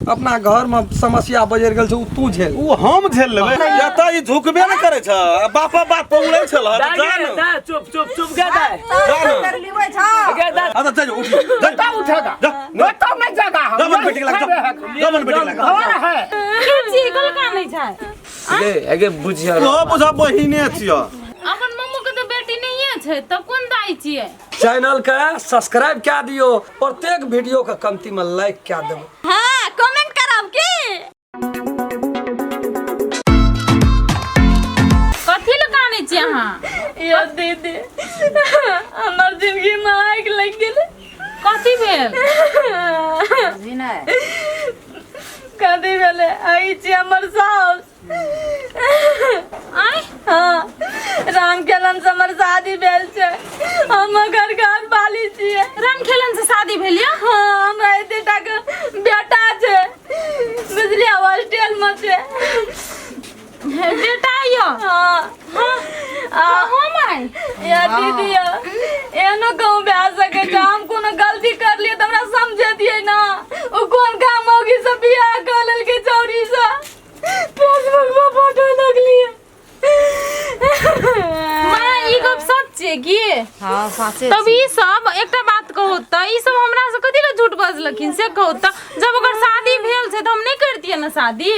अपना घर में समस्या बजर गेल छै तू झेल उ हम झेल लेबै एता ई झुकबे न करे छ बापा बात पौड़ै छल जान चुप चुप चुप गे दाय कर लेबै छ गे दाय अब चल उठ जा उठेगा जा तो नहीं जगह जमन बेटी लग जमन बेटी लग और है किछि कल का नहीं छै आगे बुझिया तो बुझा बहिने छियो अपन मम्मू के तो बेटी नहीं छै त कोन दाई छियै चैनल के सब्सक्राइब क्या दियो प्रत्येक वीडियो के कमती में लाइक क्या देबो हां कमेंट करब की कथि लगाने छी अहाँ यो दीदी हमर जिंदगी में आग लग गेल कथि भेल कथी भेले आई छी हमर साउस आय हाँ राम खेलन से हमर शादी भेल छै हम घर घर बाली छियै राम खेलन से शादी भेल या हाँ हमरा एते टा के बेटा छै बुझलियै हॉस्टल में छै बेटा यो हाँ हम आय या दीदी एनो कहूँ भए सके छै हम कोनो गलती कर लिए तो हमरा समझे दिए ना ओ कोन काम होगी से बियाह कर लेलकै चौरी से फेसबुक पे फोटो लगलिए मां ई गप सच छै की हां सच्चे तब ई सब एकटा बात कहू त ई सब हमरा से कथि ल झूठ बजलखिन से कहू त जब ओकर शादी भेल छै त हम नहीं करतिए ना शादी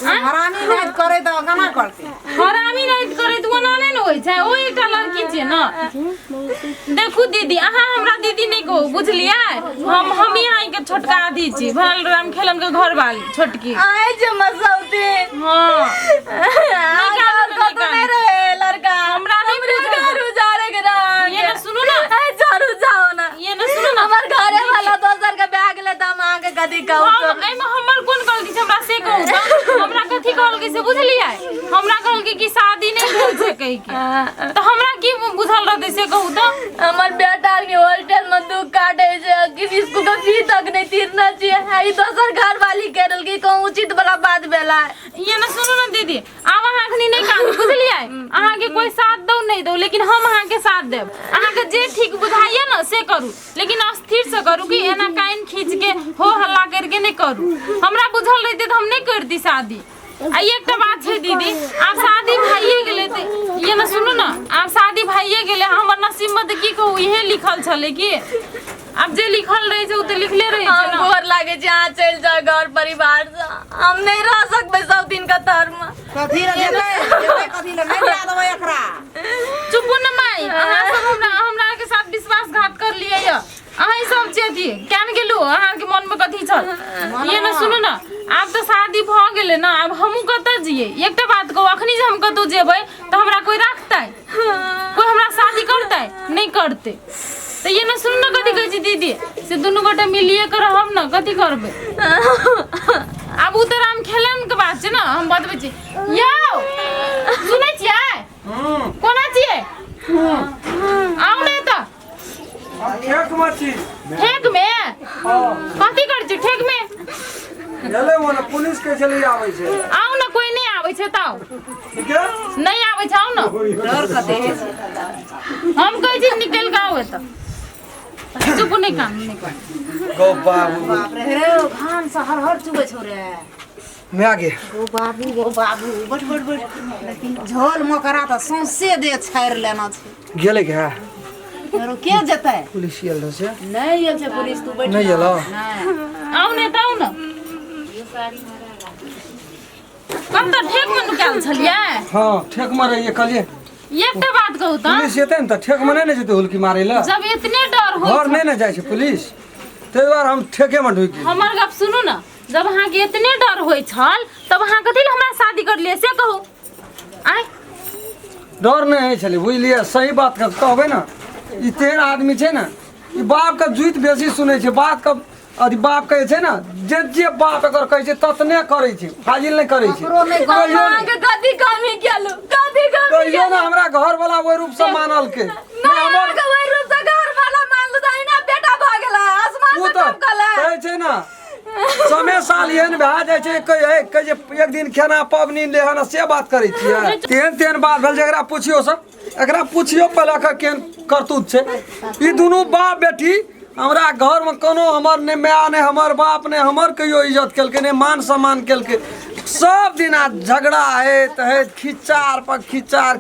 हरामी नहीं करे त केना करते हरामी नहीं करे त ओना नहीं न होय छै ओ एकटा लड़की छै ना देखू दीदी अहाँ हमरा दीदी नहीं कहू बुझलियै हम यहाँ के छोटका आदि छी भल राम खेलन के घर वाली छोटकी आए जे मसौती हां नहीं रहे लड़का हमरा नहीं बुझा घर उजाड़े के रहा ये ना सुनो ना जरूर जाओ ना ये ना सुनो ना हमर घरे वाला दोसर के बैग ले त हम आगे के कथि कहू हम एमे हमर कोन गलती छै हमरा से कहू त हमरा कथि कहल के से बुझलियै हमरा कहल के कि शादी नहीं भेल छै कहि के त हमरा की बुझल रहते से कहू त हमर बेटा के हॉस्टल में दुख काटे छै किसी स्कूल का फी तक नहीं तीरना चाहिए ई दोसर घर वाली कह रहल की कहूँ उचित वाला बात भेला ये ना सुनो ना दीदी आब अहाँ अखनी नहीं काम बुझलियै अहाँ के कोई साथ दो नहीं दो लेकिन हम अहाँ के साथ देब अहाँ के जे ठीक बुझाइए ना से करू लेकिन अस्थिर से करू कि एना काइन खींच के हो हल्ला करके नहीं करू हमरा बुझल रहते त हम नहीं करती शादी आ एकटा बात छै दीदी आब शादी भइए गेले त ये ना सुनो ना आब शादी भइए गेले हमर नसीब में त की कहू इहे लिखल छले की अब जे लिखल रहे छै उ त लिखले रहे छै हम ना गोर लागे छै यहाँ चल जाओ घर परिवार से हम नहीं रह सकबे सब दिन का तर में कथि ल जेते कथि ल नहीं दे देबै एकरा चुप न माई अहाँ सब हमरा के साथ विश्वासघात कर लिए या अहाँ सब जेती केन गेलु अहाँ के मन में कथि छल ये ना सुनो ना आब तो शादी भ गेले ना अब हमहु कत जिए एकटा बात कहू अखनी जे हम कतौ जेबै त हमरा कोई राखतै कोई हमरा शादी करतै नहीं करते तो ये ना सुन ना कथि कहै छी दीदी से दुनू गोटे मिलिए के रहब ना कथि करबै अब उ त राम खेलन के बात छै ना हम बतबै छी यौ सुनै छियै कोना छियै आउ ने त ठेक मची ठेक में कथि कर छी ठेक में गेले ओने पुलिस के चली आबै छै आउ ना कोई नहीं आबै छै त ठीक है नहीं आबै छै आउ ना डर कते हम कहै छी निकल के आउ त चुप नहीं काम नहीं कर गो बाबू बाप रे रे घान से हर चुबे छोरे मैं आगे गो बाबू बट लेकिन झोल मकरा त सौंसे दे छाड़ लेना छै गेले क्या रो के जेतै पुलिस आयल रहे से नहीं ये छै पुलिस तू बैठ नहीं एलो नहीं आउ ने त आउ ना कब त ठेक में निकाल छलिए हां ठेक मारे ये कलिए एकटा बात कहू त पुलिस एते न त ठेक में नहीं जेते हुलकी मारे ला जब इतने डर हो घर नहीं न जाय छै पुलिस ते बार हम ठेके में ढुक गेल हमर गप सुनू ना जब अहाँ के इतने डर होय छल तब अहाँ कथि ल हमरा शादी कर लिए से कहू आय डर नहीं छले बुझलिए सही बात का कहबे ना ई तेहन आदमी छै ना ई बाप का जुइत बेसी सुनै छै बात का अथी बाप कहै छै ना जे बाप एकर कहै छै ततने करै छै फाजिल नहीं करै छै ककरो नहीं कहियो अहाँ के कथि कमी केलु कथि कमी कहियो ना हमरा घर वाला ओइ रूप से मानल के नहीं हमर के वही रूप से घर वाला मान ल ना बेटा भ गेला आसमान उ से तो कम कला कहै छै ना समय साल एहन भए जाइ छै कहे जे एक दिन खाना पबनी लेहन से बात करै छियै तेहन बात भेल जकरा पुछियो सब एकरा पुछियो पहले केहन करतूत छै ई दुनू बाप बेटी हमरा घर में कोनो हमर ने माय ने हमर बाप ने हमर कहियो इज्जत केलके ने मान सम्मान केलके सब दिन झगड़ा है खिचार पर खिचार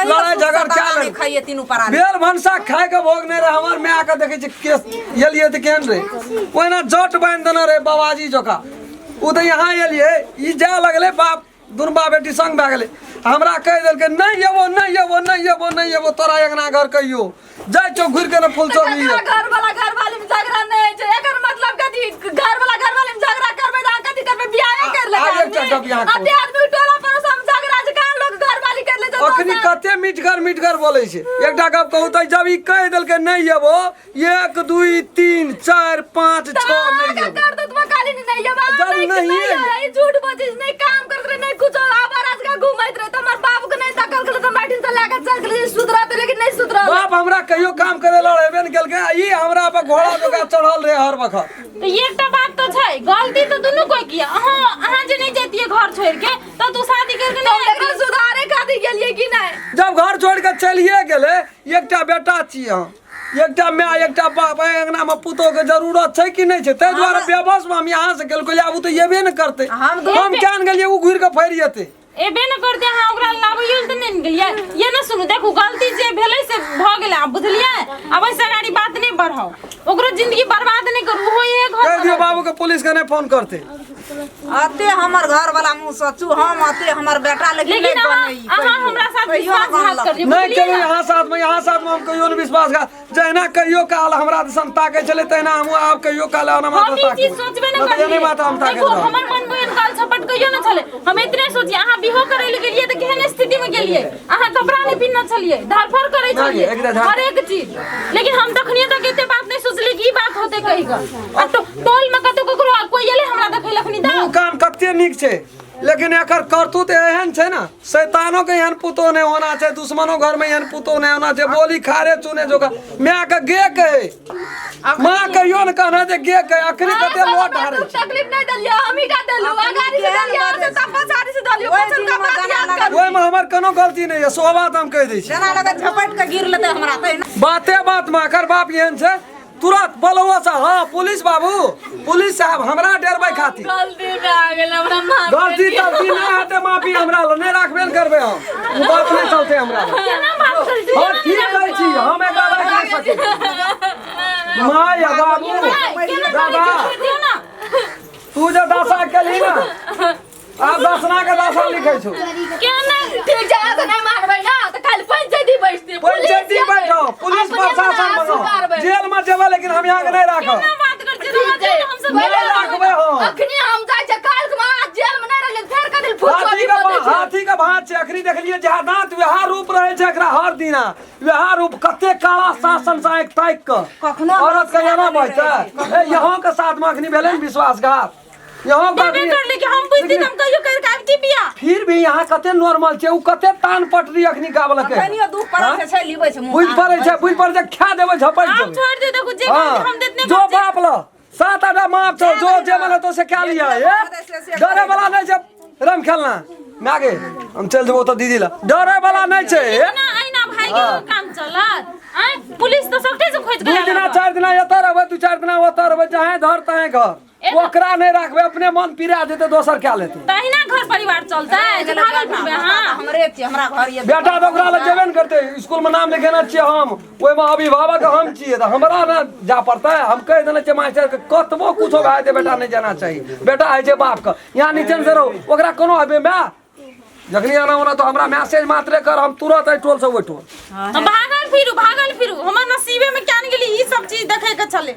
लड़ाई झगड़ क्या ले खाइए तीनों परा बेल भंसा खाए के भोग ने रे हमर माय के देखे केस एलिए त केहन रे ओना जट बांध देने रे बाबाजी जोका उ त यहाँ एलिए ई जा लगले बाप दुन बाप बेटी संग भए गेले हमरा कह देलके नहीं एबो तोरा एकना घर कहियो जाय चो घुर के न फूल चोर लिए घर वाली में झगड़ा नहीं छै एकर मतलब कथी घर वाली में झगड़ा करबे त कथी करबे बियाह कर ले अते आदमी टोला पर सब झगड़ा जे कान लोग घर वाली कर ले जब अखनी कते मीठ घर बोले छै एकटा गप कहू त जब ई कह देलके नहीं एबो 1 2 3 4 5 6 नहीं एबो कर दो तुम काली नहीं एबो जब नहीं है झूठ बोलिस नहीं काम करत रे नहीं कुछ आवाज का घुमैत रे तमर बाप के नहीं तकल के त बैठिन त लेके चल के सुधरा त लेकिन नहीं सुधरा बाप हमरा कहियो काम करे लड़ेबे न केलके ई हमरा पर घोड़ा जका चढ़ल रे हर वक्त तो ये एकटा बात तो छै गलती तो दुनू कोई किया अहाँ जे नहीं जतिए घर छोड़ के तो तू शादी करके नहीं सुधारे खातिर गेलिए कि नहीं जब घर छोड़ के चलिए गेले एकटा बेटा छिए हम एकटा माय एकटा बाप अंगना में पुतो के जरूरत छै कि नहीं छै तै द्वारा बेबस में हम यहां से गेल को आबू तो येबे न करते हम केन गेलिए उ घुर के फैर जेते एबे न करते हां ओकरा लाबइयो त नहीं गेलिए ये न सुनु देखू गलती जे भेलै से भ गेलै अब बुझलिए अब ऐसा गाड़ी बात नहीं बढ़ाओ ओकरो जिंदगी बर्बाद नहीं करू हो ये घर कह दियो बाबू के पुलिस के नहीं फोन करते अते हमर घर वाला मुंह सचू हम अते हमर बेटा लेकिन नहीं बनई अहाँ हमरा साथ विश्वासघात कर नहीं केलो यहाँ साथ में हम कहियो न विश्वासघात जहिना कहियो काल हमरा दिसन ताके चले तहिना हम आब कहियो काल आना माता हम ई चीज सोचबे न ताके नहीं माता हम ताके देखो हमर मन में काल छपट कहियो न चले हम इतने सोचिए अहाँ बिहो करे ले गेलिए त केहन स्थिति में गेलिए अहाँ कपड़ा नहीं पिनना छलिए धरफर करे छलिए हर एक चीज लेकिन हम तखनिए तक एते बात नहीं सोचले कि ई बात होते कहि ग अब तो टोल में कतो ककरो कोई एले हमरा देखै लखनी दा काम कते नीक छै लेकिन एकर करतूत एहन छै ना शैतानो के एहन पुतो नहीं होना छै दुश्मनो घर में एहन पुतो नहीं होना छै बोली खारे चुने जोगा मां के गे कहे मां कहियो न कहना जे गे कहे अखनी कते लोट हारे तकलीफ नहीं दलिया हम ही का दलु गाड़ी से दलिया से तब सारी से दलियो पसंद का बात याद कर ओय में हमर कोनो गलती नहीं है सो बात हम कह दै छी जना लगे झपट के गिर लेते हमरा त बाते बात में एकर बाप एहन छै तुरंत बोलवा सा हां पुलिस बाबू पुलिस साहब हमरा डरबै खातिर गलती में आ गेल हमरा माफ गलती तलती नहीं हटे माफी हमरा ल नहीं राखबे करबे हम उ बात नहीं चलते हमरा केना बात करै छी हां ठीक कहै छी हम एक बार कर सके मां या बाबू दादा दियो ना तू जे दशा केली ना आप दसना के दशा लिखै छौ केना ठीक जगह से नहीं मारबै ना त खाली पंचायती बैठते पंचायती बैठो पुलिस प्रशासन बनो जेल में जेबे लेकिन हम यहाँ के नहीं राखो केना बात कर छी हम सब नहीं राखबे हो अखनी हम जाय छै काल के बाद जेल में नहीं रहले फेर कदिल फुट हाथी के भात छै अखनी देखलिए जे दांत वहा रूप रहे छै एकरा हर दिना वहा रूप कते काला शासन सा एक ताक के कखनो औरत के एना बचै यहाँ के साथ में अखनी भेलै विश्वासघात यहाँ कर ले कि हम बुझ दिन हम कहियो कर कागती बिया फिर भी यहाँ कते नॉर्मल छै उ कते तान पटरी अखनी गावलकै कनियो दुख पड़ल से छै लिबै छै बुझ पड़ै छै बुझ पड़ जे खा देबै झपट आप छोड़ दे देखो जे हम देतने जो बाप ल 7-8 माफ छौ जो जे मन तो से क्या लिया डरे वाला नहीं छै रम खेलना मागे हम चल जेबो त दीदी ला डरे वाला नहीं छै ना आइना भाई के काम चलत पुलिस तो सबटे से खोज 2 दिन 4 दिन एत रहबै 2-4 दिन ओत रहबै चाहे घर तहे घर ओकरा नहीं रखबे अपने मन पिरा जेते दोसर क्या लेते तहिना घर परिवार चलता है जे भागल फिरबे हां हमरे छी हमरा घर ये बेटा तो ओकरा ल जेबे न करते स्कूल में नाम लिखेना छियै हम ओय में अभिभावक हम छियै त हमरा न जा पड़ता है हम कह देने छियै मास्टर के कतबो कुछो भए दे बेटा नहीं जाना चाहिए बेटा है छै बाप का यहां नीचे से रहो ओकरा कोनो हबे में जखनी आना होना तो हमरा मैसेज मात्रे कर हम तुरंत आई टोल से ओइ टोल भागल फिरू हमर नसीबे में क्या गेली ई सब चीज देखे के चले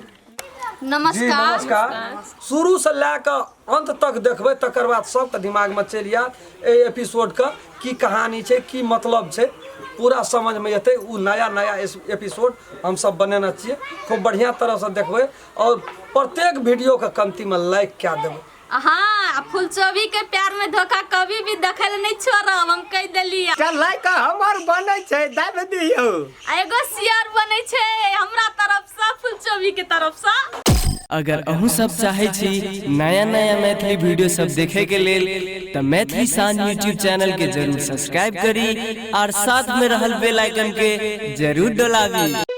जी नमस्कार शुरू से लेकर अंत तक देखबै तकर बाद सबके दिमाग में चलि आयत ए एपिसोड का की कहानी छै की मतलब छै पूरा समझ में एतै उ नया एपिसोड हम सब बनेना चाहिए खूब बढ़िया तरह से देखबै और प्रत्येक वीडियो के कमती में लाइक क्या देबै हाँ फुलचोबी के प्यार में धोखा कभी भी दखल नहीं छोड़ब हम कह देलिए चल लाइक हमर बनै छै दाब दियौ एगो शेयर बनै छै हमरा तरफ से फुलचोबी के तरफ से अगर अहूँ सब चाहे छी नया मैथिली वीडियो सब देखे के लेल तो मैथिली शान यूट्यूब चैनल के जरूर सब्सक्राइब करी और साथ में रहल बेल आइकन के जरूर दबावी।